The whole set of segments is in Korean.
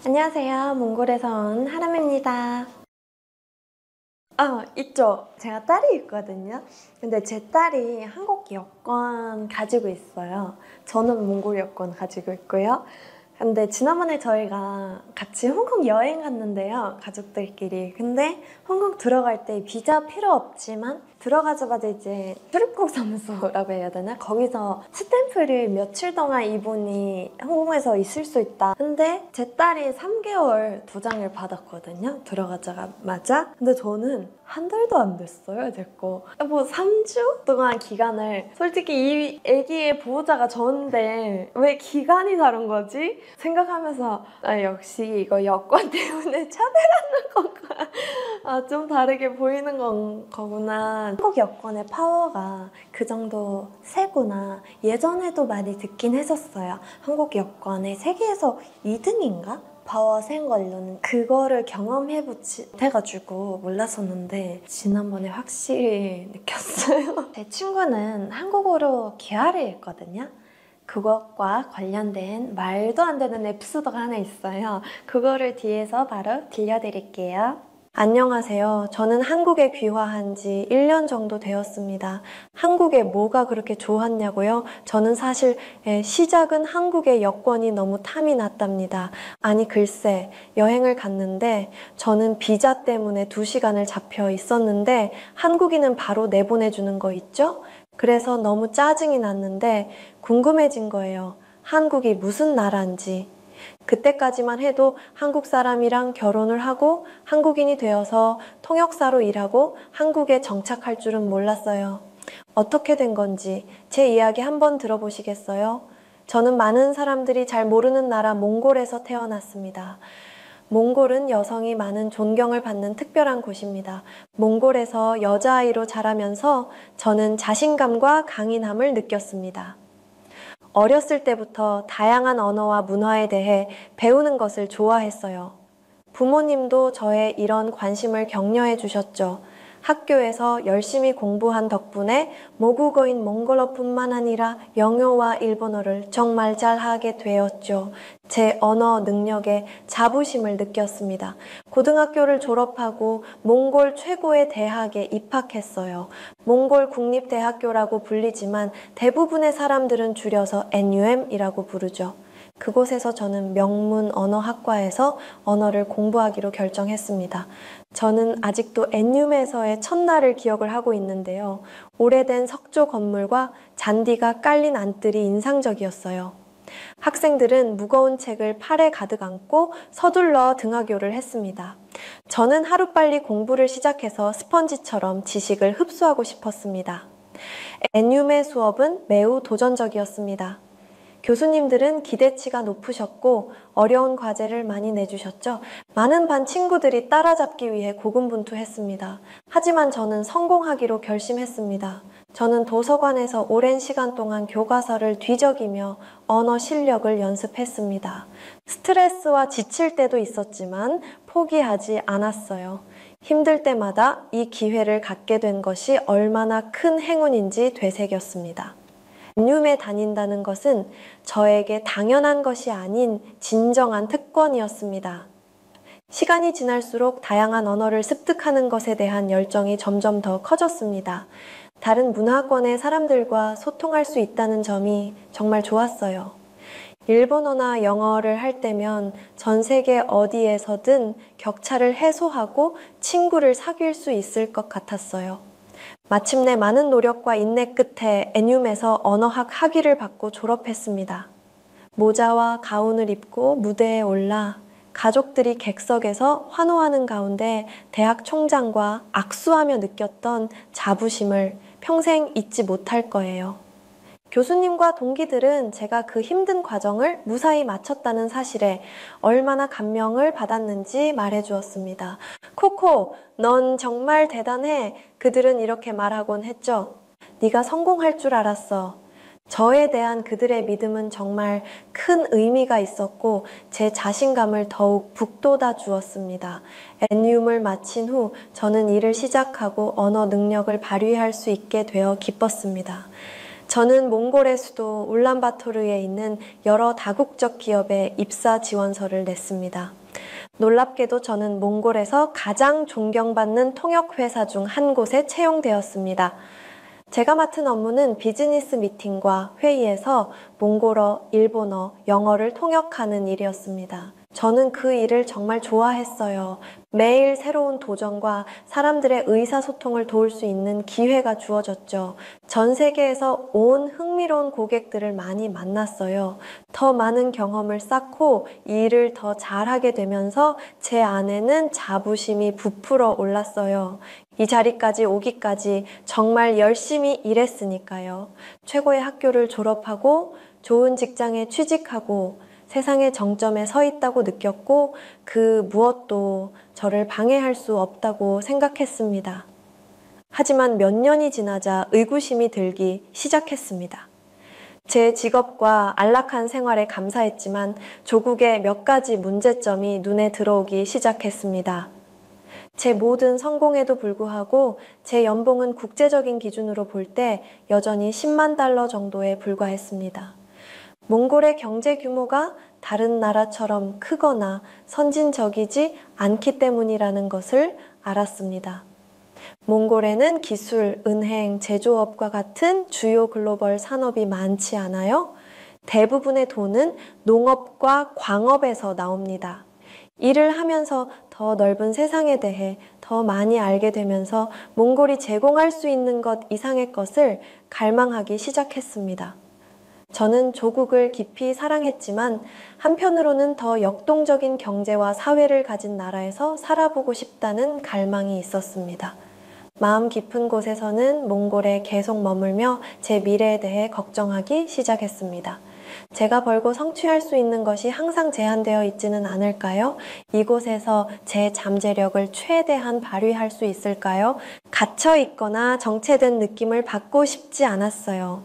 안녕하세요. 몽골에서 온 하람입니다. 있죠. 제가 딸이 있거든요. 근데 제 딸이 한국 여권 가지고 있어요. 저는 몽골 여권 가지고 있고요. 근데 지난번에 저희가 같이 홍콩 여행 갔는데요. 가족들끼리. 근데 홍콩 들어갈 때 비자 필요 없지만 들어가자마자 이제 출입국 사무소라고 해야 되나? 거기서 스탬프를 며칠 동안 이분이 홍콩에서 있을 수 있다. 근데 제 딸이 3개월 도장을 받았거든요. 들어가자마자. 근데 저는 한 달도 안 됐어요, 제 거. 뭐 3주 동안 기간을 솔직히 이 애기의 보호자가 저인데 왜 기간이 다른 거지? 생각하면서 역시 이거 여권 때문에 차별하는 건가? 좀 다르게 보이는 거구나. 한국 여권의 파워가 그 정도 세구나. 예전에도 많이 듣긴 했었어요. 한국 여권의 세계에서 2등인가? 파워 센 걸로는 그거를 경험해보지 못해가지고 몰랐었는데 지난번에 확실히 느꼈어요. 제 친구는 한국어로 기하를 했거든요. 그것과 관련된 말도 안 되는 에피소드가 하나 있어요. 그거를 뒤에서 바로 들려드릴게요. 안녕하세요. 저는 한국에 귀화한 지 1년 정도 되었습니다. 한국에 뭐가 그렇게 좋았냐고요? 저는 사실 시작은 한국의 여권이 너무 탐이 났답니다. 아니 글쎄 여행을 갔는데 저는 비자 때문에 2시간을 잡혀 있었는데 한국인은 바로 내보내주는 거 있죠? 그래서 너무 짜증이 났는데 궁금해진 거예요. 한국이 무슨 나라인지. 그때까지만 해도 한국 사람이랑 결혼을 하고 한국인이 되어서 통역사로 일하고 한국에 정착할 줄은 몰랐어요. 어떻게 된 건지 제 이야기 한번 들어보시겠어요? 저는 많은 사람들이 잘 모르는 나라 몽골에서 태어났습니다. 몽골은 여성이 많은 존경을 받는 특별한 곳입니다. 몽골에서 여자아이로 자라면서 저는 자신감과 강인함을 느꼈습니다. 어렸을 때부터 다양한 언어와 문화에 대해 배우는 것을 좋아했어요. 부모님도 저의 이런 관심을 격려해 주셨죠. 학교에서 열심히 공부한 덕분에 모국어인 몽골어뿐만 아니라 영어와 일본어를 정말 잘하게 되었죠. 제 언어 능력에 자부심을 느꼈습니다. 고등학교를 졸업하고 몽골 최고의 대학에 입학했어요. 몽골 국립대학교라고 불리지만 대부분의 사람들은 줄여서 NUM이라고 부르죠. 그곳에서 저는 명문 언어학과에서 언어를 공부하기로 결정했습니다. 저는 아직도 NUM에서의 첫날을 기억을 하고 있는데요. 오래된 석조 건물과 잔디가 깔린 안뜰이 인상적이었어요. 학생들은 무거운 책을 팔에 가득 안고 서둘러 등하교를 했습니다. 저는 하루빨리 공부를 시작해서 스펀지처럼 지식을 흡수하고 싶었습니다. NUM의 수업은 매우 도전적이었습니다. 교수님들은 기대치가 높으셨고 어려운 과제를 많이 내주셨죠. 많은 반 친구들이 따라잡기 위해 고군분투했습니다. 하지만 저는 성공하기로 결심했습니다. 저는 도서관에서 오랜 시간 동안 교과서를 뒤적이며 언어 실력을 연습했습니다. 스트레스와 지칠 때도 있었지만 포기하지 않았어요. 힘들 때마다 이 기회를 갖게 된 것이 얼마나 큰 행운인지 되새겼습니다. NUM에 다닌다는 것은 저에게 당연한 것이 아닌 진정한 특권이었습니다. 시간이 지날수록 다양한 언어를 습득하는 것에 대한 열정이 점점 더 커졌습니다. 다른 문화권의 사람들과 소통할 수 있다는 점이 정말 좋았어요. 일본어나 영어를 할 때면 전 세계 어디에서든 격차를 해소하고 친구를 사귈 수 있을 것 같았어요. 마침내 많은 노력과 인내 끝에 NUM에서 언어학 학위를 받고 졸업했습니다. 모자와 가운을 입고 무대에 올라 가족들이 객석에서 환호하는 가운데 대학 총장과 악수하며 느꼈던 자부심을 평생 잊지 못할 거예요. 교수님과 동기들은 제가 그 힘든 과정을 무사히 마쳤다는 사실에 얼마나 감명을 받았는지 말해주었습니다. 코코, 넌 정말 대단해. 그들은 이렇게 말하곤 했죠. 네가 성공할 줄 알았어. 저에 대한 그들의 믿음은 정말 큰 의미가 있었고 제 자신감을 더욱 북돋아 주었습니다. NUM을 마친 후 저는 일을 시작하고 언어 능력을 발휘할 수 있게 되어 기뻤습니다. 저는 몽골의 수도 울란바토르에 있는 여러 다국적 기업에 입사 지원서를 냈습니다. 놀랍게도 저는 몽골에서 가장 존경받는 통역회사 중 한 곳에 채용되었습니다. 제가 맡은 업무는 비즈니스 미팅과 회의에서 몽골어, 일본어, 영어를 통역하는 일이었습니다. 저는 그 일을 정말 좋아했어요. 매일 새로운 도전과 사람들의 의사소통을 도울 수 있는 기회가 주어졌죠. 전 세계에서 온 흥미로운 고객들을 많이 만났어요. 더 많은 경험을 쌓고 일을 더 잘하게 되면서 제 안에는 자부심이 부풀어 올랐어요. 이 자리까지 오기까지 정말 열심히 일했으니까요. 최고의 학교를 졸업하고 좋은 직장에 취직하고 세상의 정점에 서 있다고 느꼈고 그 무엇도 저를 방해할 수 없다고 생각했습니다. 하지만 몇 년이 지나자 의구심이 들기 시작했습니다. 제 직업과 안락한 생활에 감사했지만 조국의 몇 가지 문제점이 눈에 들어오기 시작했습니다. 제 모든 성공에도 불구하고 제 연봉은 국제적인 기준으로 볼 때 여전히 10만 달러 정도에 불과했습니다. 몽골의 경제 규모가 다른 나라처럼 크거나 선진적이지 않기 때문이라는 것을 알았습니다. 몽골에는 기술, 은행, 제조업과 같은 주요 글로벌 산업이 많지 않아요. 대부분의 돈은 농업과 광업에서 나옵니다. 일을 하면서 더 넓은 세상에 대해 더 많이 알게 되면서 몽골이 제공할 수 있는 것 이상의 것을 갈망하기 시작했습니다. 저는 조국을 깊이 사랑했지만 한편으로는 더 역동적인 경제와 사회를 가진 나라에서 살아보고 싶다는 갈망이 있었습니다. 마음 깊은 곳에서는 몽골에 계속 머물며 제 미래에 대해 걱정하기 시작했습니다. 제가 벌고 성취할 수 있는 것이 항상 제한되어 있지는 않을까요? 이곳에서 제 잠재력을 최대한 발휘할 수 있을까요? 갇혀 있거나 정체된 느낌을 받고 싶지 않았어요.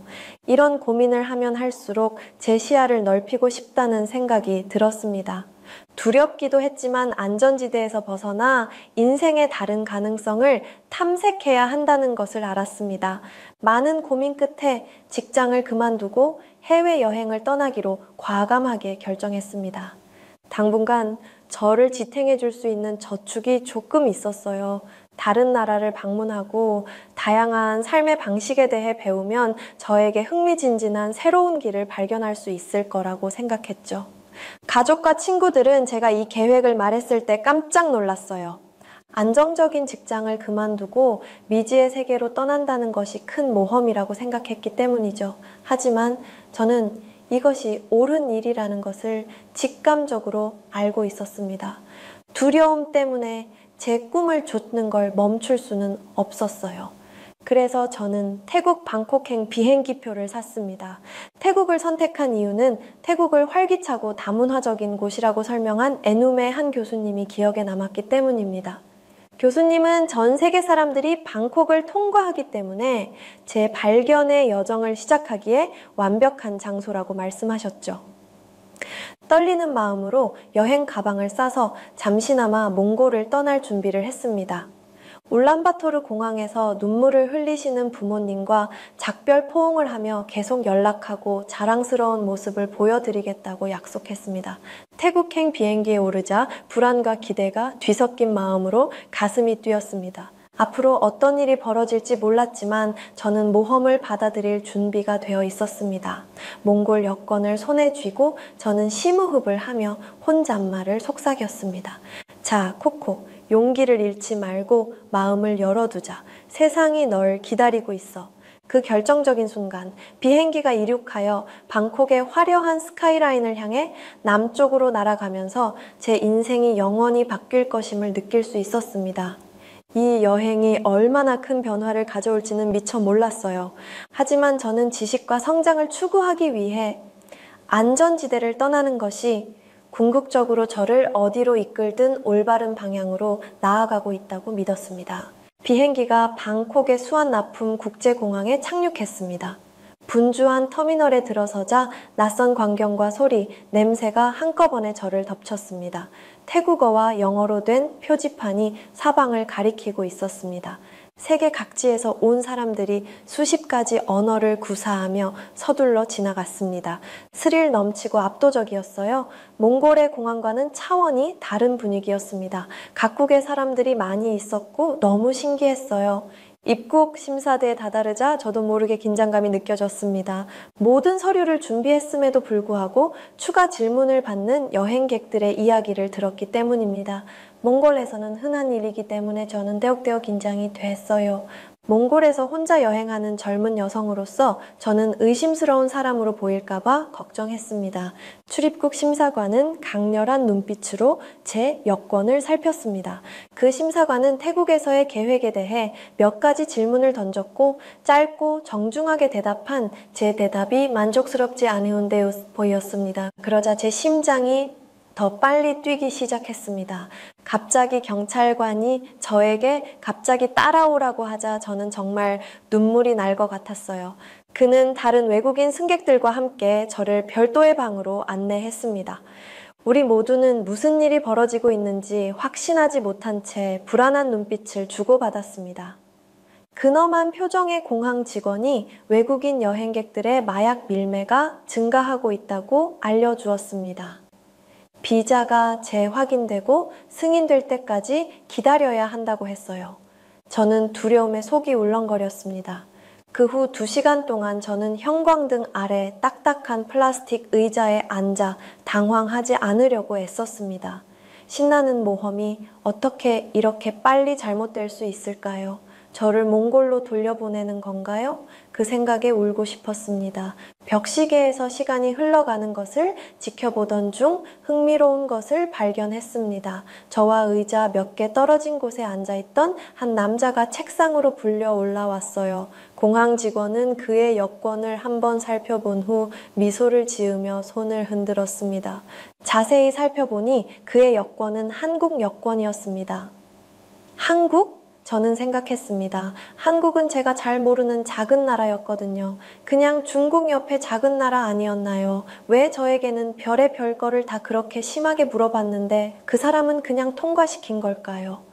이런 고민을 하면 할수록 제 시야를 넓히고 싶다는 생각이 들었습니다. 두렵기도 했지만 안전지대에서 벗어나 인생의 다른 가능성을 탐색해야 한다는 것을 알았습니다. 많은 고민 끝에 직장을 그만두고 해외여행을 떠나기로 과감하게 결정했습니다. 당분간 저를 지탱해 줄 수 있는 저축이 조금 있었어요. 다른 나라를 방문하고 다양한 삶의 방식에 대해 배우면 저에게 흥미진진한 새로운 길을 발견할 수 있을 거라고 생각했죠. 가족과 친구들은 제가 이 계획을 말했을 때 깜짝 놀랐어요. 안정적인 직장을 그만두고 미지의 세계로 떠난다는 것이 큰 모험이라고 생각했기 때문이죠. 하지만 저는 이것이 옳은 일이라는 것을 직감적으로 알고 있었습니다. 두려움 때문에 제 꿈을 좇는 걸 멈출 수는 없었어요. 그래서 저는 태국 방콕행 비행기표를 샀습니다. 태국을 선택한 이유는 태국을 활기차고 다문화적인 곳이라고 설명한 에눔의 한 교수님이 기억에 남았기 때문입니다. 교수님은 전 세계 사람들이 방콕을 통과하기 때문에 제 발견의 여정을 시작하기에 완벽한 장소라고 말씀하셨죠. 떨리는 마음으로 여행 가방을 싸서 잠시나마 몽골을 떠날 준비를 했습니다. 울란바토르 공항에서 눈물을 흘리시는 부모님과 작별 포옹을 하며 계속 연락하고 자랑스러운 모습을 보여드리겠다고 약속했습니다. 태국행 비행기에 오르자 불안과 기대가 뒤섞인 마음으로 가슴이 뛰었습니다. 앞으로 어떤 일이 벌어질지 몰랐지만 저는 모험을 받아들일 준비가 되어 있었습니다. 몽골 여권을 손에 쥐고 저는 심호흡을 하며 혼잣말을 속삭였습니다. 자, 코코. 용기를 잃지 말고 마음을 열어두자. 세상이 널 기다리고 있어. 그 결정적인 순간 비행기가 이륙하여 방콕의 화려한 스카이라인을 향해 남쪽으로 날아가면서 제 인생이 영원히 바뀔 것임을 느낄 수 있었습니다. 이 여행이 얼마나 큰 변화를 가져올지는 미처 몰랐어요. 하지만 저는 지식과 성장을 추구하기 위해 안전지대를 떠나는 것이 궁극적으로 저를 어디로 이끌든 올바른 방향으로 나아가고 있다고 믿었습니다. 비행기가 방콕의 수완나품 국제공항에 착륙했습니다. 분주한 터미널에 들어서자 낯선 광경과 소리, 냄새가 한꺼번에 저를 덮쳤습니다. 태국어와 영어로 된 표지판이 사방을 가리키고 있었습니다. 세계 각지에서 온 사람들이 수십 가지 언어를 구사하며 서둘러 지나갔습니다. 스릴 넘치고 압도적이었어요. 몽골의 공항과는 차원이 다른 분위기였습니다. 각국의 사람들이 많이 있었고 너무 신기했어요. 입국 심사대에 다다르자 저도 모르게 긴장감이 느껴졌습니다. 모든 서류를 준비했음에도 불구하고 추가 질문을 받는 여행객들의 이야기를 들었기 때문입니다. 몽골에서는 흔한 일이기 때문에 저는 떼옥떼옥 긴장이 됐어요. 몽골에서 혼자 여행하는 젊은 여성으로서 저는 의심스러운 사람으로 보일까봐 걱정했습니다. 출입국 심사관은 강렬한 눈빛으로 제 여권을 살폈습니다. 그 심사관은 태국에서의 계획에 대해 몇 가지 질문을 던졌고 짧고 정중하게 대답한 제 대답이 만족스럽지 않은 데 보였습니다. 그러자 제 심장이 더 빨리 뛰기 시작했습니다. 갑자기 경찰관이 저에게 갑자기 따라오라고 하자 저는 정말 눈물이 날 것 같았어요. 그는 다른 외국인 승객들과 함께 저를 별도의 방으로 안내했습니다. 우리 모두는 무슨 일이 벌어지고 있는지 확신하지 못한 채 불안한 눈빛을 주고받았습니다. 근엄한 표정의 공항 직원이 외국인 여행객들의 마약 밀매가 증가하고 있다고 알려주었습니다. 비자가 재확인되고 승인될 때까지 기다려야 한다고 했어요. 저는 두려움에 속이 울렁거렸습니다. 그 후 2시간 동안 저는 형광등 아래 딱딱한 플라스틱 의자에 앉아 당황하지 않으려고 애썼습니다. 신나는 모험이 어떻게 이렇게 빨리 잘못될 수 있을까요? 저를 몽골로 돌려보내는 건가요? 그 생각에 울고 싶었습니다. 벽시계에서 시간이 흘러가는 것을 지켜보던 중 흥미로운 것을 발견했습니다. 저와 의자 몇 개 떨어진 곳에 앉아있던 한 남자가 책상으로 불려 올라왔어요. 공항 직원은 그의 여권을 한번 살펴본 후 미소를 지으며 손을 흔들었습니다. 자세히 살펴보니 그의 여권은 한국 여권이었습니다. 한국? 저는 생각했습니다. 한국은 제가 잘 모르는 작은 나라였거든요. 그냥 중국 옆에 작은 나라 아니었나요? 왜 저에게는 별의 별거를 다 그렇게 심하게 물어봤는데 그 사람은 그냥 통과시킨 걸까요?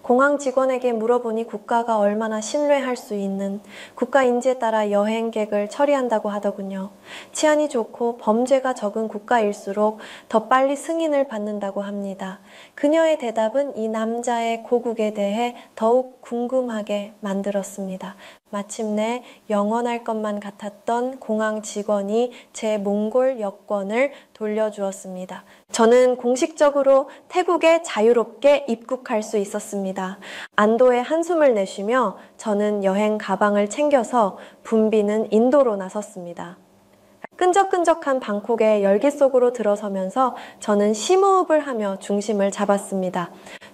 공항 직원에게 물어보니 국가가 얼마나 신뢰할 수 있는 국가 인지에 따라 여행객을 처리한다고 하더군요. 치안이 좋고 범죄가 적은 국가일수록 더 빨리 승인을 받는다고 합니다. 그녀의 대답은 이 남자의 고국에 대해 더욱 궁금하게 만들었습니다. 마침내 영원할 것만 같았던 공항 직원이 제 몽골 여권을 돌려주었습니다. 저는 공식적으로 태국에 자유롭게 입국할 수 있었습니다. 안도의 한숨을 내쉬며 저는 여행 가방을 챙겨서 붐비는 인도로 나섰습니다. 끈적끈적한 방콕의 열기 속으로 들어서면서 저는 심호흡을 하며 중심을 잡았습니다.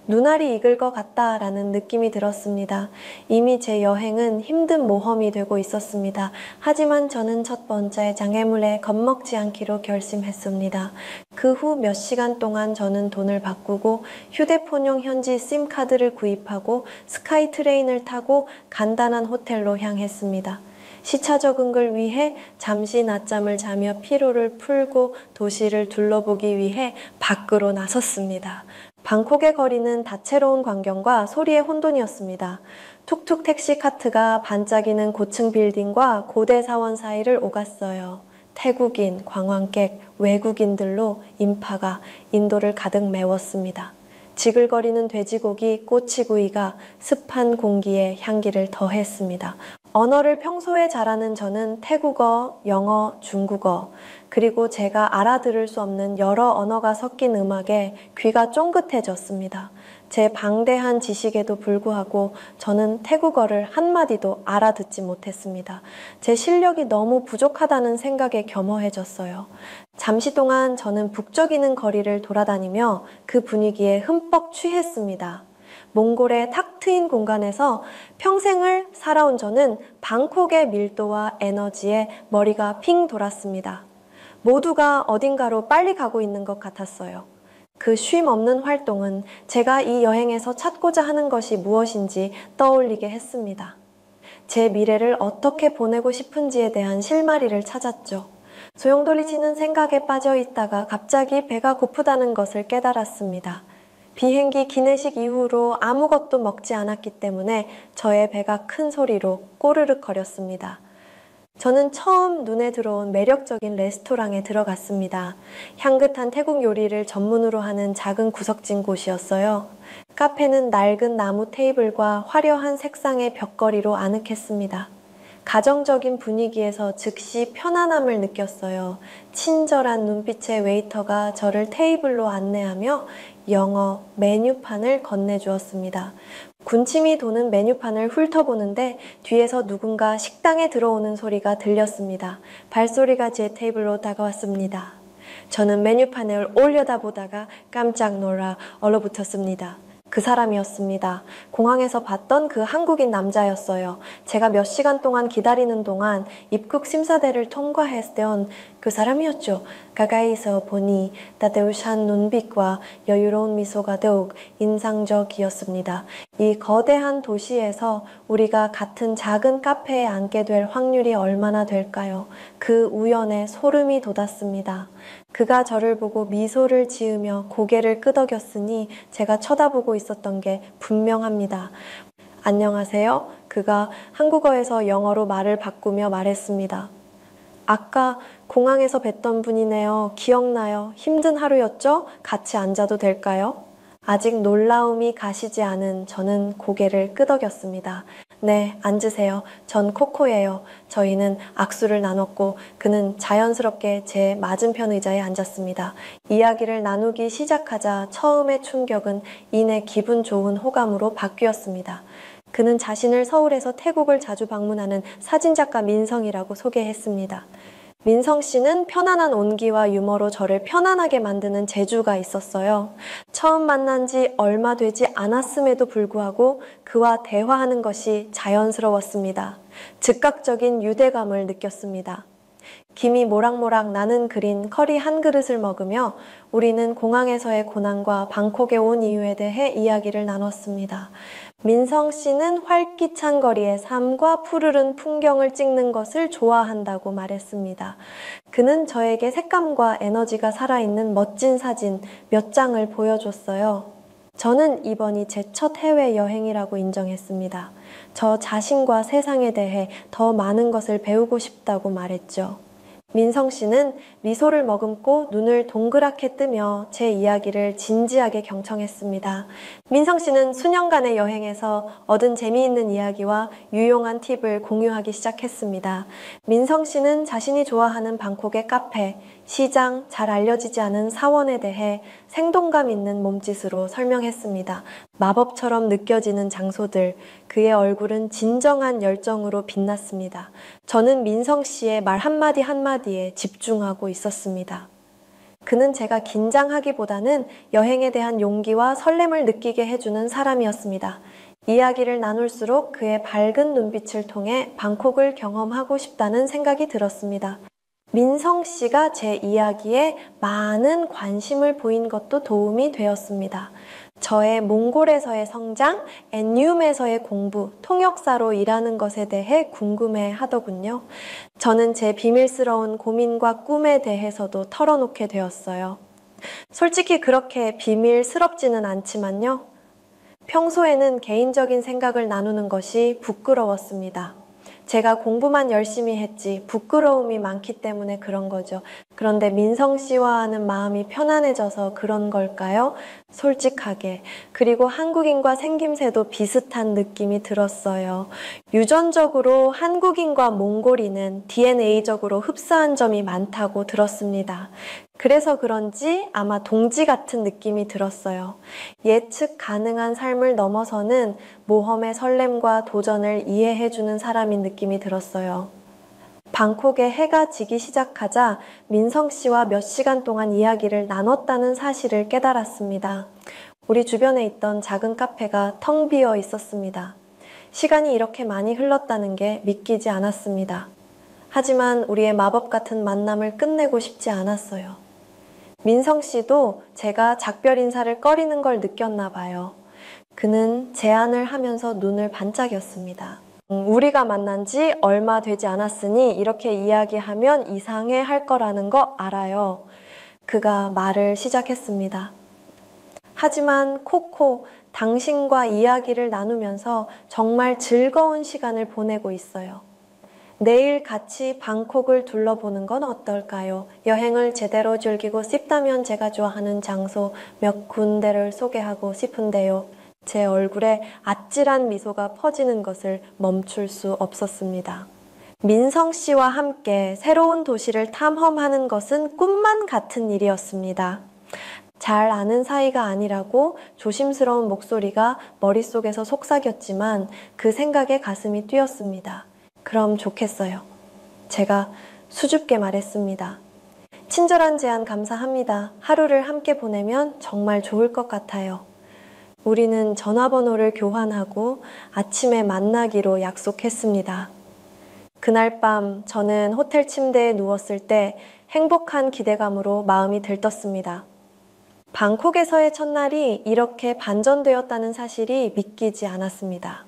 눈알이 익을 것 같다라는 느낌이 들었습니다. 이미 제 여행은 힘든 모험이 되고 있었습니다. 하지만 저는 첫 번째 장애물에 겁먹지 않기로 결심했습니다. 그 후 몇 시간 동안 저는 돈을 바꾸고 휴대폰용 현지 심카드를 구입하고 스카이트레인을 타고 간단한 호텔로 향했습니다. 시차 적응을 위해 잠시 낮잠을 자며 피로를 풀고 도시를 둘러보기 위해 밖으로 나섰습니다. 방콕의 거리는 다채로운 광경과 소리의 혼돈이었습니다. 툭툭 택시 카트가 반짝이는 고층 빌딩과 고대 사원 사이를 오갔어요. 태국인, 관광객, 외국인들로 인파가 인도를 가득 메웠습니다. 지글거리는 돼지고기, 꼬치구이가 습한 공기에 향기를 더했습니다. 언어를 평소에 잘하는 저는 태국어, 영어, 중국어, 그리고 제가 알아들을 수 없는 여러 언어가 섞인 음악에 귀가 쫑긋해졌습니다. 제 방대한 지식에도 불구하고 저는 태국어를 한마디도 알아듣지 못했습니다. 제 실력이 너무 부족하다는 생각에 겸허해졌어요. 잠시 동안 저는 북적이는 거리를 돌아다니며 그 분위기에 흠뻑 취했습니다. 몽골의 탁 트인 공간에서 평생을 살아온 저는 방콕의 밀도와 에너지에 머리가 핑 돌았습니다. 모두가 어딘가로 빨리 가고 있는 것 같았어요. 그 쉼 없는 활동은 제가 이 여행에서 찾고자 하는 것이 무엇인지 떠올리게 했습니다. 제 미래를 어떻게 보내고 싶은지에 대한 실마리를 찾았죠. 소용돌이치는 생각에 빠져 있다가 갑자기 배가 고프다는 것을 깨달았습니다. 비행기 기내식 이후로 아무것도 먹지 않았기 때문에 저의 배가 큰 소리로 꼬르륵 거렸습니다. 저는 처음 눈에 들어온 매력적인 레스토랑에 들어갔습니다. 향긋한 태국 요리를 전문으로 하는 작은 구석진 곳이었어요. 카페는 낡은 나무 테이블과 화려한 색상의 벽걸이로 아늑했습니다. 가정적인 분위기에서 즉시 편안함을 느꼈어요. 친절한 눈빛의 웨이터가 저를 테이블로 안내하며 영어 메뉴판을 건네주었습니다. 군침이 도는 메뉴판을 훑어보는데 뒤에서 누군가 식당에 들어오는 소리가 들렸습니다. 발소리가 제 테이블로 다가왔습니다. 저는 메뉴판을 올려다보다가 깜짝 놀라 얼어붙었습니다. 그 사람이었습니다. 공항에서 봤던 그 한국인 남자였어요. 제가 몇 시간 동안 기다리는 동안 입국 심사대를 통과했던 그 사람이었죠. 가까이서 보니 따뜻한 눈빛과 여유로운 미소가 더욱 인상적이었습니다. 이 거대한 도시에서 우리가 같은 작은 카페에 앉게 될 확률이 얼마나 될까요? 그 우연에 소름이 돋았습니다. 그가 저를 보고 미소를 지으며 고개를 끄덕였으니 제가 쳐다보고 있었던 게 분명합니다. 안녕하세요. 그가 한국어에서 영어로 말을 바꾸며 말했습니다. 아까 공항에서 뵀던 분이네요. 기억나요? 힘든 하루였죠? 같이 앉아도 될까요? 아직 놀라움이 가시지 않은 저는 고개를 끄덕였습니다. 네, 앉으세요. 전 코코예요. 저희는 악수를 나눴고 그는 자연스럽게 제 맞은편 의자에 앉았습니다. 이야기를 나누기 시작하자 처음의 충격은 이내 기분 좋은 호감으로 바뀌었습니다. 그는 자신을 서울에서 태국을 자주 방문하는 사진작가 민성이라고 소개했습니다. 민성 씨는 편안한 온기와 유머로 저를 편안하게 만드는 재주가 있었어요. 처음 만난 지 얼마 되지 않았음에도 불구하고 그와 대화하는 것이 자연스러웠습니다. 즉각적인 유대감을 느꼈습니다. 김이 모락모락 나는 그린 커리 한 그릇을 먹으며 우리는 공항에서의 고난과 방콕에 온 이유에 대해 이야기를 나눴습니다. 민성 씨는 활기찬 거리의 삶과 푸르른 풍경을 찍는 것을 좋아한다고 말했습니다. 그는 저에게 색감과 에너지가 살아있는 멋진 사진 몇 장을 보여줬어요. 저는 이번이 제 첫 해외여행이라고 인정했습니다. 저 자신과 세상에 대해 더 많은 것을 배우고 싶다고 말했죠. 민성 씨는 미소를 머금고 눈을 동그랗게 뜨며 제 이야기를 진지하게 경청했습니다. 민성 씨는 수년간의 여행에서 얻은 재미있는 이야기와 유용한 팁을 공유하기 시작했습니다. 민성 씨는 자신이 좋아하는 방콕의 카페, 시장, 잘 알려지지 않은 사원에 대해 생동감 있는 몸짓으로 설명했습니다. 마법처럼 느껴지는 장소들, 그의 얼굴은 진정한 열정으로 빛났습니다. 저는 민성 씨의 말 한마디 한마디에 집중하고 있었습니다. 그는 제가 긴장하기보다는 여행에 대한 용기와 설렘을 느끼게 해주는 사람이었습니다. 이야기를 나눌수록 그의 밝은 눈빛을 통해 방콕을 경험하고 싶다는 생각이 들었습니다. 민성 씨가 제 이야기에 많은 관심을 보인 것도 도움이 되었습니다. 저의 몽골에서의 성장, 엔쿰에서의 공부, 통역사로 일하는 것에 대해 궁금해 하더군요. 저는 제 비밀스러운 고민과 꿈에 대해서도 털어놓게 되었어요. 솔직히 그렇게 비밀스럽지는 않지만요. 평소에는 개인적인 생각을 나누는 것이 부끄러웠습니다. 제가 공부만 열심히 했지 부끄러움이 많기 때문에 그런 거죠. 그런데 민성 씨와 하는 마음이 편안해져서 그런 걸까요? 솔직하게. 그리고 한국인과 생김새도 비슷한 느낌이 들었어요. 유전적으로 한국인과 몽골인은 DNA적으로 흡사한 점이 많다고 들었습니다. 그래서 그런지 아마 동지 같은 느낌이 들었어요. 예측 가능한 삶을 넘어서는 모험의 설렘과 도전을 이해해주는 사람인 느낌이 들었어요. 방콕에 해가 지기 시작하자 민성 씨와 몇 시간 동안 이야기를 나눴다는 사실을 깨달았습니다. 우리 주변에 있던 작은 카페가 텅 비어 있었습니다. 시간이 이렇게 많이 흘렀다는 게 믿기지 않았습니다. 하지만 우리의 마법 같은 만남을 끝내고 싶지 않았어요. 민성 씨도 제가 작별 인사를 꺼리는 걸 느꼈나 봐요. 그는 제안을 하면서 눈을 반짝였습니다. 우리가 만난 지 얼마 되지 않았으니 이렇게 이야기하면 이상해 할 거라는 거 알아요. 그가 말을 시작했습니다. 하지만 코코, 당신과 이야기를 나누면서 정말 즐거운 시간을 보내고 있어요. 내일 같이 방콕을 둘러보는 건 어떨까요? 여행을 제대로 즐기고 싶다면 제가 좋아하는 장소 몇 군데를 소개하고 싶은데요. 제 얼굴에 아찔한 미소가 퍼지는 것을 멈출 수 없었습니다. 민성 씨와 함께 새로운 도시를 탐험하는 것은 꿈만 같은 일이었습니다. 잘 아는 사이가 아니라고 조심스러운 목소리가 머릿속에서 속삭였지만 그 생각에 가슴이 뛰었습니다. 그럼 좋겠어요. 제가 수줍게 말했습니다. 친절한 제안 감사합니다. 하루를 함께 보내면 정말 좋을 것 같아요. 우리는 전화번호를 교환하고 아침에 만나기로 약속했습니다. 그날 밤 저는 호텔 침대에 누웠을 때 행복한 기대감으로 마음이 들떴습니다. 방콕에서의 첫날이 이렇게 반전되었다는 사실이 믿기지 않았습니다.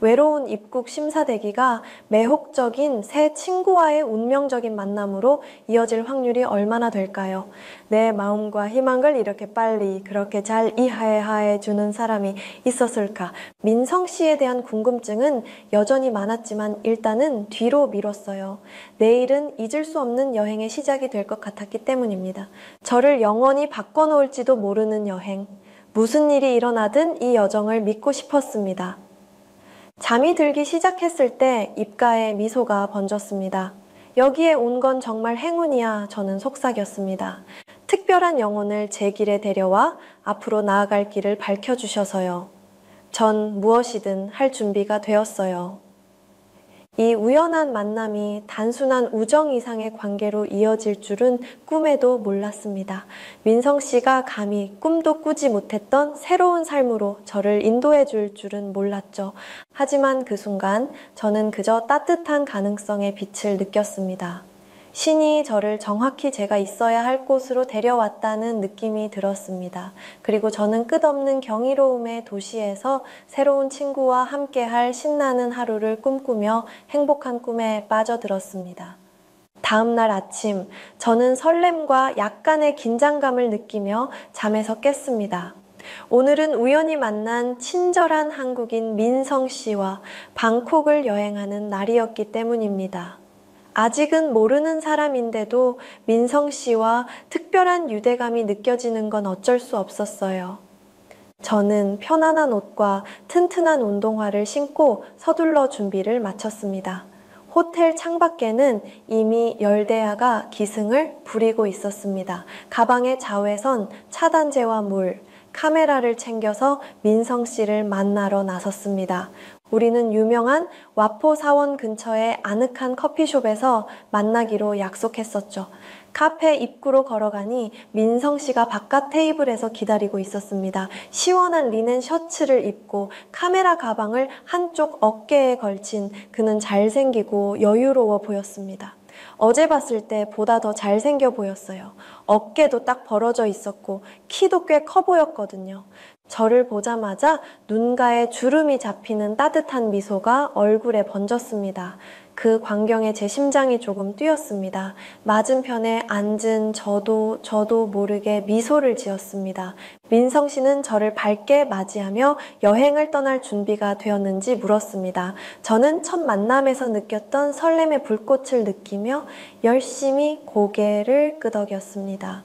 외로운 입국 심사 대기가 매혹적인 새 친구와의 운명적인 만남으로 이어질 확률이 얼마나 될까요? 내 마음과 희망을 이렇게 빨리 그렇게 잘 이해해 주는 사람이 있었을까? 민성 씨에 대한 궁금증은 여전히 많았지만 일단은 뒤로 미뤘어요. 내일은 잊을 수 없는 여행의 시작이 될 것 같았기 때문입니다. 저를 영원히 바꿔놓을지도 모르는 여행. 무슨 일이 일어나든 이 여정을 믿고 싶었습니다. 잠이 들기 시작했을 때 입가에 미소가 번졌습니다. 여기에 온 건 정말 행운이야. 저는 속삭였습니다. 특별한 영혼을 제 길에 데려와 앞으로 나아갈 길을 밝혀주셔서요. 전 무엇이든 할 준비가 되었어요. 이 우연한 만남이 단순한 우정 이상의 관계로 이어질 줄은 꿈에도 몰랐습니다. 민성 씨가 감히 꿈도 꾸지 못했던 새로운 삶으로 저를 인도해 줄 줄은 몰랐죠. 하지만 그 순간 저는 그저 따뜻한 가능성의 빛을 느꼈습니다. 신이 저를 정확히 제가 있어야 할 곳으로 데려왔다는 느낌이 들었습니다. 그리고 저는 끝없는 경이로움의 도시에서 새로운 친구와 함께할 신나는 하루를 꿈꾸며 행복한 꿈에 빠져들었습니다. 다음 날 아침, 저는 설렘과 약간의 긴장감을 느끼며 잠에서 깼습니다. 오늘은 우연히 만난 친절한 한국인 민성 씨와 방콕을 여행하는 날이었기 때문입니다. 아직은 모르는 사람인데도 민성 씨와 특별한 유대감이 느껴지는 건 어쩔 수 없었어요. 저는 편안한 옷과 튼튼한 운동화를 신고 서둘러 준비를 마쳤습니다. 호텔 창밖에는 이미 열대야가 기승을 부리고 있었습니다. 가방에 자외선, 차단제와 물, 카메라를 챙겨서 민성 씨를 만나러 나섰습니다. 우리는 유명한 와포 사원 근처의 아늑한 커피숍에서 만나기로 약속했었죠. 카페 입구로 걸어가니 민성 씨가 바깥 테이블에서 기다리고 있었습니다. 시원한 리넨 셔츠를 입고 카메라 가방을 한쪽 어깨에 걸친 그는 잘생기고 여유로워 보였습니다. 어제 봤을 때 보다 더 잘생겨 보였어요. 어깨도 딱 벌어져 있었고 키도 꽤 커 보였거든요. 저를 보자마자 눈가에 주름이 잡히는 따뜻한 미소가 얼굴에 번졌습니다. 그 광경에 제 심장이 조금 뛰었습니다. 맞은편에 앉은 저도 모르게 미소를 지었습니다. 민성 씨는 저를 밝게 맞이하며 여행을 떠날 준비가 되었는지 물었습니다. 저는 첫 만남에서 느꼈던 설렘의 불꽃을 느끼며 열심히 고개를 끄덕였습니다.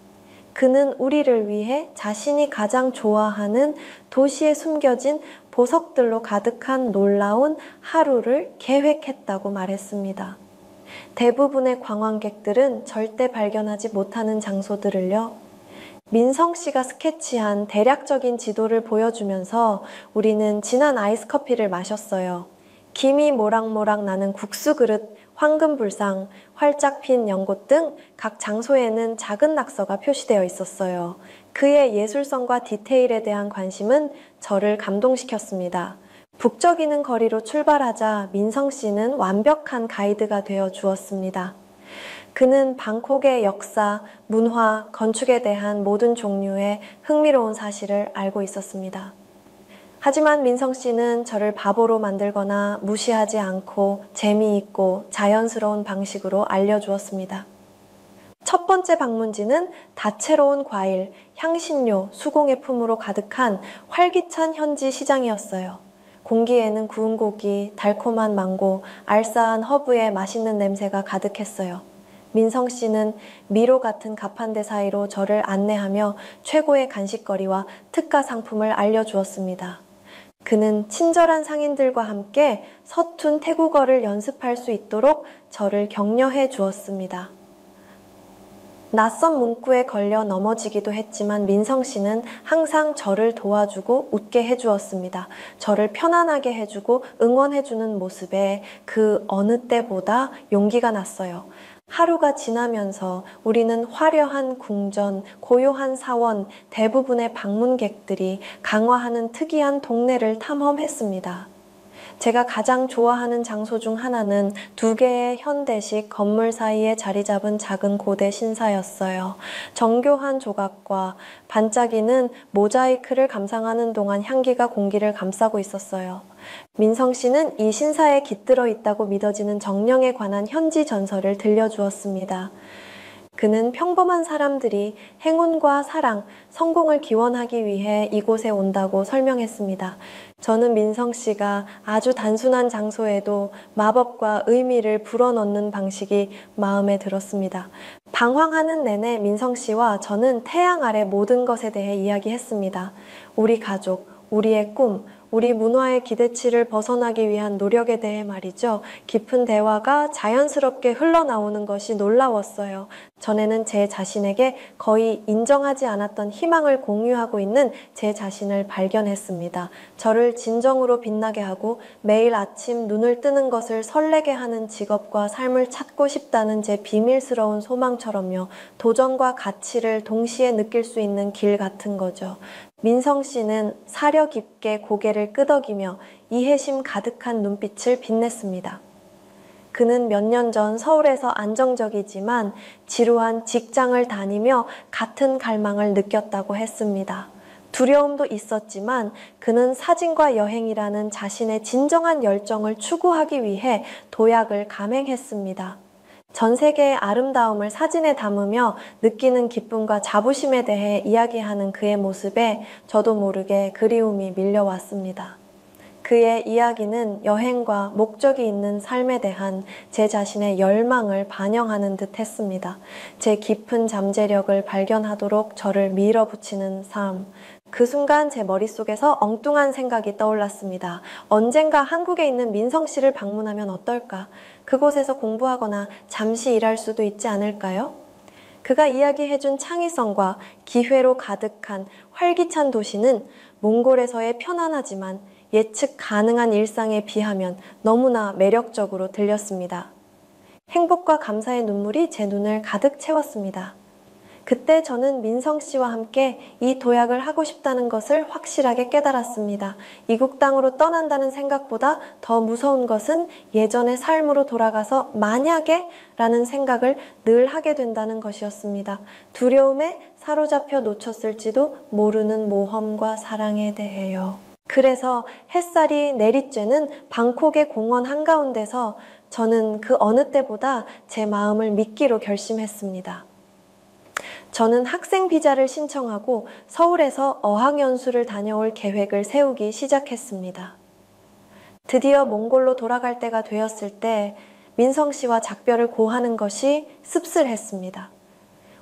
그는 우리를 위해 자신이 가장 좋아하는 도시에 숨겨진 보석들로 가득한 놀라운 하루를 계획했다고 말했습니다. 대부분의 관광객들은 절대 발견하지 못하는 장소들을요. 민성 씨가 스케치한 대략적인 지도를 보여주면서 우리는 진한 아이스 커피를 마셨어요. 김이 모락모락 나는 국수 그릇, 황금불상, 활짝 핀 연꽃 등 각 장소에는 작은 낙서가 표시되어 있었어요. 그의 예술성과 디테일에 대한 관심은 저를 감동시켰습니다. 북적이는 거리로 출발하자 민성 씨는 완벽한 가이드가 되어 주었습니다. 그는 방콕의 역사, 문화, 건축에 대한 모든 종류의 흥미로운 사실을 알고 있었습니다. 하지만 민성 씨는 저를 바보로 만들거나 무시하지 않고 재미있고 자연스러운 방식으로 알려주었습니다. 첫 번째 방문지는 다채로운 과일, 향신료, 수공예품으로 가득한 활기찬 현지 시장이었어요. 공기에는 구운 고기, 달콤한 망고, 알싸한 허브의 맛있는 냄새가 가득했어요. 민성 씨는 미로 같은 가판대 사이로 저를 안내하며 최고의 간식거리와 특가 상품을 알려주었습니다. 그는 친절한 상인들과 함께 서툰 태국어를 연습할 수 있도록 저를 격려해 주었습니다. 낯선 문구에 걸려 넘어지기도 했지만 민성 씨는 항상 저를 도와주고 웃게 해주었습니다. 저를 편안하게 해주고 응원해주는 모습에 그 어느 때보다 용기가 났어요. 하루가 지나면서 우리는 화려한 궁전, 고요한 사원, 대부분의 방문객들이 강화하는 특이한 동네를 탐험했습니다. 제가 가장 좋아하는 장소 중 하나는 2개의 현대식 건물 사이에 자리 잡은 작은 고대 신사였어요. 정교한 조각과 반짝이는 모자이크를 감상하는 동안 향기가 공기를 감싸고 있었어요. 민성 씨는 이 신사에 깃들어 있다고 믿어지는 정령에 관한 현지 전설을 들려주었습니다. 그는 평범한 사람들이 행운과 사랑, 성공을 기원하기 위해 이곳에 온다고 설명했습니다. 저는 민성 씨가 아주 단순한 장소에도 마법과 의미를 불어넣는 방식이 마음에 들었습니다. 방황하는 내내 민성 씨와 저는 태양 아래 모든 것에 대해 이야기했습니다. 우리 가족, 우리의 꿈, 우리 문화의 기대치를 벗어나기 위한 노력에 대해 말이죠. 깊은 대화가 자연스럽게 흘러나오는 것이 놀라웠어요. 전에는 제 자신에게 거의 인정하지 않았던 희망을 공유하고 있는 제 자신을 발견했습니다. 저를 진정으로 빛나게 하고 매일 아침 눈을 뜨는 것을 설레게 하는 직업과 삶을 찾고 싶다는 제 비밀스러운 소망처럼요. 도전과 가치를 동시에 느낄 수 있는 길 같은 거죠. 민성 씨는 사려 깊게 고개를 끄덕이며 이해심 가득한 눈빛을 빛냈습니다. 그는 몇 년 전 서울에서 안정적이지만 지루한 직장을 다니며 같은 갈망을 느꼈다고 했습니다. 두려움도 있었지만 그는 사진과 여행이라는 자신의 진정한 열정을 추구하기 위해 도약을 감행했습니다. 전 세계의 아름다움을 사진에 담으며 느끼는 기쁨과 자부심에 대해 이야기하는 그의 모습에 저도 모르게 그리움이 밀려왔습니다. 그의 이야기는 여행과 목적이 있는 삶에 대한 제 자신의 열망을 반영하는 듯 했습니다. 제 깊은 잠재력을 발견하도록 저를 밀어붙이는 삶. 그 순간 제 머릿속에서 엉뚱한 생각이 떠올랐습니다. 언젠가 한국에 있는 민성 씨를 방문하면 어떨까? 그곳에서 공부하거나 잠시 일할 수도 있지 않을까요? 그가 이야기해준 창의성과 기회로 가득한 활기찬 도시는 몽골에서의 편안하지만 예측 가능한 일상에 비하면 너무나 매력적으로 들렸습니다. 행복과 감사의 눈물이 제 눈을 가득 채웠습니다. 그때 저는 민성 씨와 함께 이 도약을 하고 싶다는 것을 확실하게 깨달았습니다. 이국 땅으로 떠난다는 생각보다 더 무서운 것은 예전의 삶으로 돌아가서 만약에 라는 생각을 늘 하게 된다는 것이었습니다. 두려움에 사로잡혀 놓쳤을지도 모르는 모험과 사랑에 대해요. 그래서 햇살이 내리쬐는 방콕의 공원 한가운데서 저는 그 어느 때보다 제 마음을 믿기로 결심했습니다. 저는 학생 비자를 신청하고 서울에서 어학연수를 다녀올 계획을 세우기 시작했습니다. 드디어 몽골로 돌아갈 때가 되었을 때 민성 씨와 작별을 고하는 것이 씁쓸했습니다.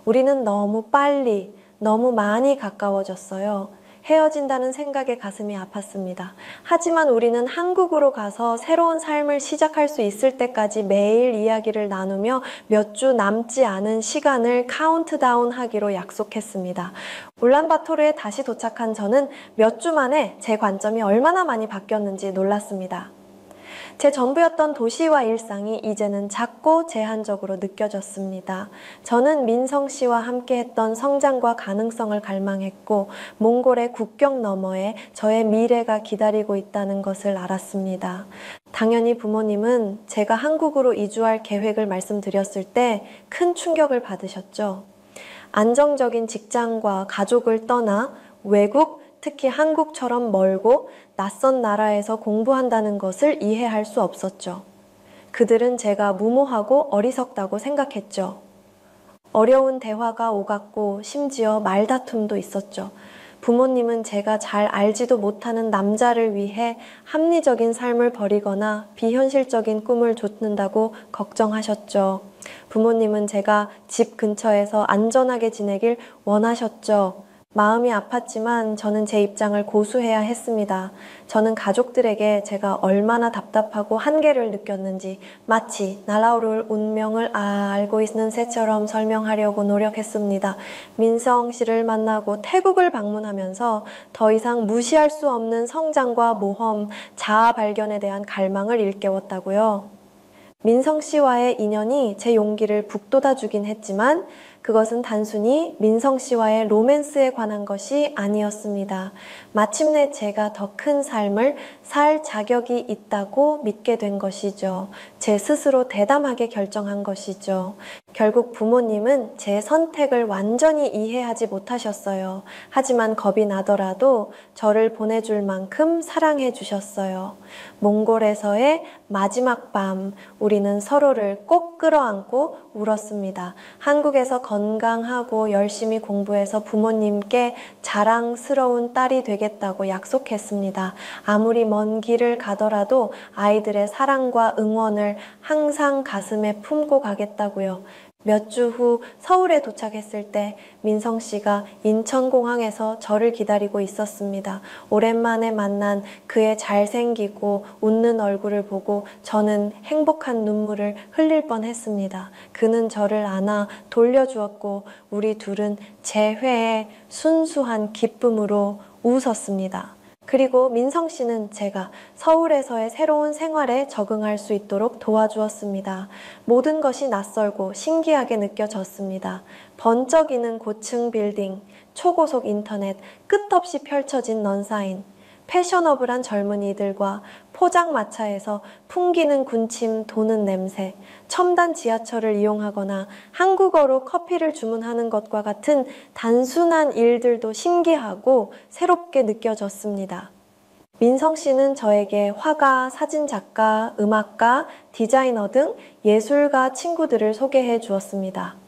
우리는 너무 빨리, 너무 많이 가까워졌어요. 헤어진다는 생각에 가슴이 아팠습니다. 하지만 우리는 한국으로 가서 새로운 삶을 시작할 수 있을 때까지 매일 이야기를 나누며 몇 주 남지 않은 시간을 카운트다운 하기로 약속했습니다. 울란바토르에 다시 도착한 저는 몇 주 만에 제 관점이 얼마나 많이 바뀌었는지 놀랐습니다. 제 전부였던 도시와 일상이 이제는 작고 제한적으로 느껴졌습니다. 저는 민성 씨와 함께했던 성장과 가능성을 갈망했고 몽골의 국경 너머에 저의 미래가 기다리고 있다는 것을 알았습니다. 당연히 부모님은 제가 한국으로 이주할 계획을 말씀드렸을 때 큰 충격을 받으셨죠. 안정적인 직장과 가족을 떠나 외국, 특히 한국처럼 멀고 낯선 나라에서 공부한다는 것을 이해할 수 없었죠. 그들은 제가 무모하고 어리석다고 생각했죠. 어려운 대화가 오갔고 심지어 말다툼도 있었죠. 부모님은 제가 잘 알지도 못하는 남자를 위해 합리적인 삶을 버리거나 비현실적인 꿈을 좇는다고 걱정하셨죠. 부모님은 제가 집 근처에서 안전하게 지내길 원하셨죠. 마음이 아팠지만 저는 제 입장을 고수해야 했습니다. 저는 가족들에게 제가 얼마나 답답하고 한계를 느꼈는지 마치 날아오를 운명을 알고 있는 새처럼 설명하려고 노력했습니다. 민성 씨를 만나고 태국을 방문하면서 더 이상 무시할 수 없는 성장과 모험, 자아 발견에 대한 갈망을 일깨웠다고요. 민성 씨와의 인연이 제 용기를 북돋아주긴 했지만 그것은 단순히 민성 씨와의 로맨스에 관한 것이 아니었습니다. 마침내 제가 더 큰 삶을 살 자격이 있다고 믿게 된 것이죠. 제 스스로 대담하게 결정한 것이죠. 결국 부모님은 제 선택을 완전히 이해하지 못하셨어요. 하지만 겁이 나더라도 저를 보내줄 만큼 사랑해 주셨어요. 몽골에서의 마지막 밤, 우리는 서로를 꼭 끌어안고 울었습니다. 한국에서 건강하고 열심히 공부해서 부모님께 자랑스러운 딸이 되겠다고 약속했습니다. 아무리 먼 길을 가더라도 아이들의 사랑과 응원을 항상 가슴에 품고 가겠다고요. 몇 주 후 서울에 도착했을 때 민성 씨가 인천공항에서 저를 기다리고 있었습니다. 오랜만에 만난 그의 잘생기고 웃는 얼굴을 보고 저는 행복한 눈물을 흘릴 뻔했습니다. 그는 저를 안아 돌려주었고 우리 둘은 재회의 순수한 기쁨으로 웃었습니다. 그리고 민성 씨는 제가 서울에서의 새로운 생활에 적응할 수 있도록 도와주었습니다. 모든 것이 낯설고 신기하게 느껴졌습니다. 번쩍이는 고층 빌딩, 초고속 인터넷, 끝없이 펼쳐진 넌사인, 패셔너블한 젊은이들과 포장마차에서 풍기는 군침 도는 냄새, 첨단 지하철을 이용하거나 한국어로 커피를 주문하는 것과 같은 단순한 일들도 신기하고 새롭게 느껴졌습니다. 민성 씨는 저에게 화가, 사진작가, 음악가, 디자이너 등 예술가 친구들을 소개해 주었습니다.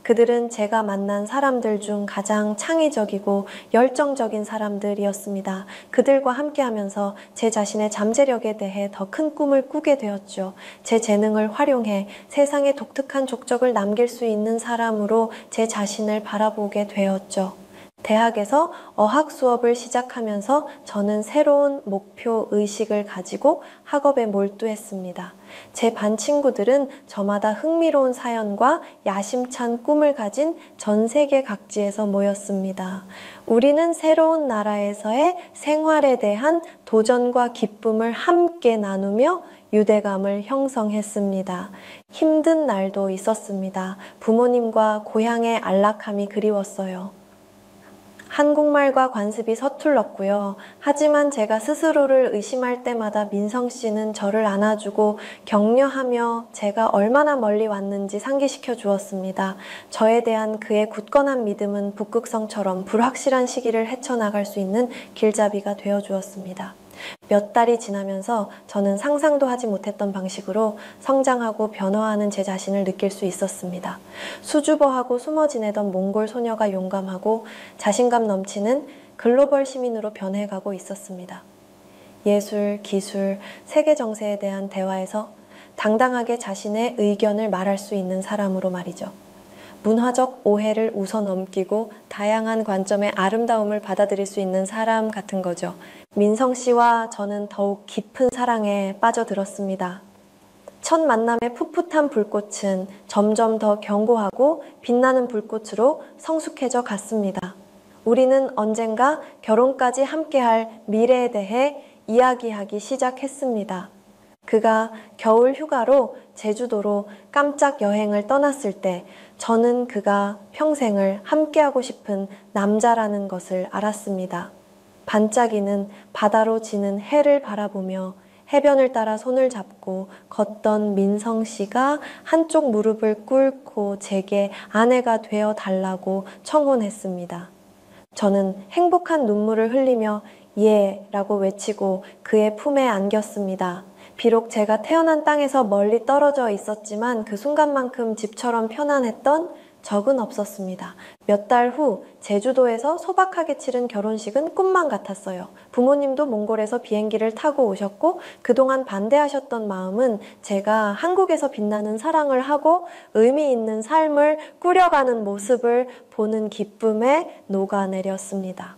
그들은 제가 만난 사람들 중 가장 창의적이고 열정적인 사람들이었습니다. 그들과 함께하면서 제 자신의 잠재력에 대해 더 큰 꿈을 꾸게 되었죠. 제 재능을 활용해 세상에 독특한 족적을 남길 수 있는 사람으로 제 자신을 바라보게 되었죠. 대학에서 어학 수업을 시작하면서 저는 새로운 목표 의식을 가지고 학업에 몰두했습니다. 제 반 친구들은 저마다 흥미로운 사연과 야심찬 꿈을 가진 전 세계 각지에서 모였습니다. 우리는 새로운 나라에서의 생활에 대한 도전과 기쁨을 함께 나누며 유대감을 형성했습니다. 힘든 날도 있었습니다. 부모님과 고향의 안락함이 그리웠어요. 한국말과 관습이 서툴렀고요. 하지만 제가 스스로를 의심할 때마다 민성 씨는 저를 안아주고 격려하며 제가 얼마나 멀리 왔는지 상기시켜 주었습니다. 저에 대한 그의 굳건한 믿음은 북극성처럼 불확실한 시기를 헤쳐나갈 수 있는 길잡이가 되어 주었습니다. 몇 달이 지나면서 저는 상상도 하지 못했던 방식으로 성장하고 변화하는 제 자신을 느낄 수 있었습니다. 수줍어하고 숨어 지내던 몽골 소녀가 용감하고 자신감 넘치는 글로벌 시민으로 변해가고 있었습니다. 예술, 기술, 세계 정세에 대한 대화에서 당당하게 자신의 의견을 말할 수 있는 사람으로 말이죠. 문화적 오해를 웃어넘기고 다양한 관점의 아름다움을 받아들일 수 있는 사람 같은 거죠. 민성 씨와 저는 더욱 깊은 사랑에 빠져들었습니다. 첫 만남의 풋풋한 불꽃은 점점 더 견고하고 빛나는 불꽃으로 성숙해져 갔습니다. 우리는 언젠가 결혼까지 함께할 미래에 대해 이야기하기 시작했습니다. 그가 겨울 휴가로 제주도로 깜짝 여행을 떠났을 때 저는 그가 평생을 함께하고 싶은 남자라는 것을 알았습니다. 반짝이는 바다로 지는 해를 바라보며 해변을 따라 손을 잡고 걷던 민성 씨가 한쪽 무릎을 꿇고 제게 아내가 되어 달라고 청혼했습니다. 저는 행복한 눈물을 흘리며 예 라고 외치고 그의 품에 안겼습니다. 비록 제가 태어난 땅에서 멀리 떨어져 있었지만 그 순간만큼 집처럼 편안했던 적은 없었습니다. 몇 달 후 제주도에서 소박하게 치른 결혼식은 꿈만 같았어요. 부모님도 몽골에서 비행기를 타고 오셨고 그동안 반대하셨던 마음은 제가 한국에서 빛나는 사랑을 하고 의미 있는 삶을 꾸려가는 모습을 보는 기쁨에 녹아내렸습니다.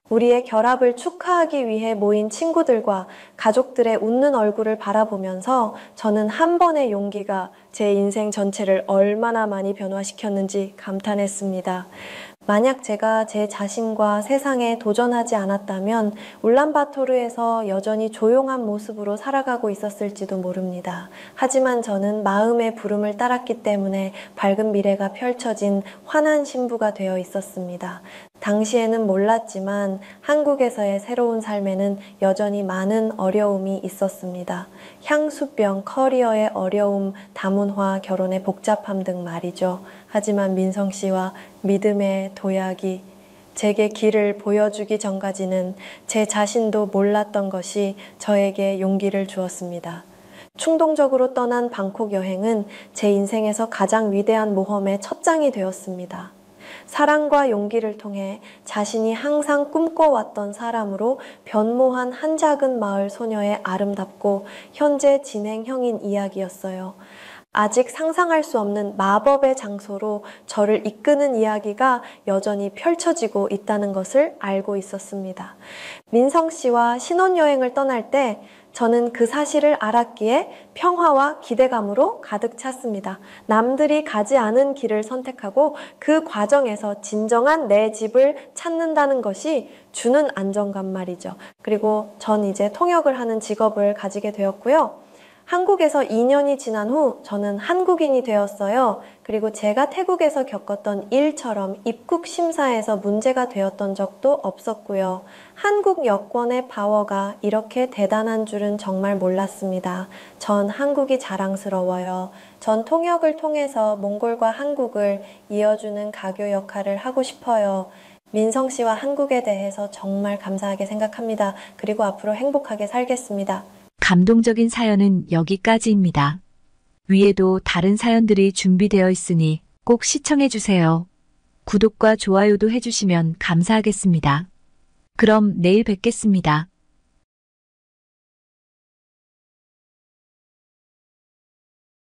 우리의 결합을 축하하기 위해 모인 친구들과 가족들의 웃는 얼굴을 바라보면서 저는 한 번의 용기가 제 인생 전체를 얼마나 많이 변화시켰는지 감탄했습니다. 만약 제가 제 자신과 세상에 도전하지 않았다면 울란바토르에서 여전히 조용한 모습으로 살아가고 있었을지도 모릅니다. 하지만 저는 마음의 부름을 따랐기 때문에 밝은 미래가 펼쳐진 환한 신부가 되어 있었습니다. 당시에는 몰랐지만 한국에서의 새로운 삶에는 여전히 많은 어려움이 있었습니다. 향수병, 커리어의 어려움, 다문화, 결혼의 복잡함 등 말이죠. 하지만 민성 씨와 믿음의 도약이 제게 길을 보여주기 전까지는 제 자신도 몰랐던 것이 저에게 용기를 주었습니다. 충동적으로 떠난 방콕 여행은 제 인생에서 가장 위대한 모험의 첫 장이 되었습니다. 사랑과 용기를 통해 자신이 항상 꿈꿔왔던 사람으로 변모한 한 작은 마을 소녀의 아름답고 현재 진행형인 이야기였어요. 아직 상상할 수 없는 마법의 장소로 저를 이끄는 이야기가 여전히 펼쳐지고 있다는 것을 알고 있었습니다. 민성 씨와 신혼여행을 떠날 때 저는 그 사실을 알았기에 평화와 기대감으로 가득 찼습니다. 남들이 가지 않은 길을 선택하고 그 과정에서 진정한 내 집을 찾는다는 것이 주는 안정감 말이죠. 그리고 전 이제 통역을 하는 직업을 가지게 되었고요. 한국에서 2년이 지난 후 저는 한국인이 되었어요. 그리고 제가 태국에서 겪었던 일처럼 입국 심사에서 문제가 되었던 적도 없었고요. 한국 여권의 파워가 이렇게 대단한 줄은 정말 몰랐습니다. 전 한국이 자랑스러워요. 전 통역을 통해서 몽골과 한국을 이어주는 가교 역할을 하고 싶어요. 민성 씨와 한국에 대해서 정말 감사하게 생각합니다. 그리고 앞으로 행복하게 살겠습니다. 감동적인 사연은 여기까지입니다. 위에도 다른 사연들이 준비되어 있으니 꼭 시청해주세요. 구독과 좋아요도 해주시면 감사하겠습니다. 그럼 내일 뵙겠습니다.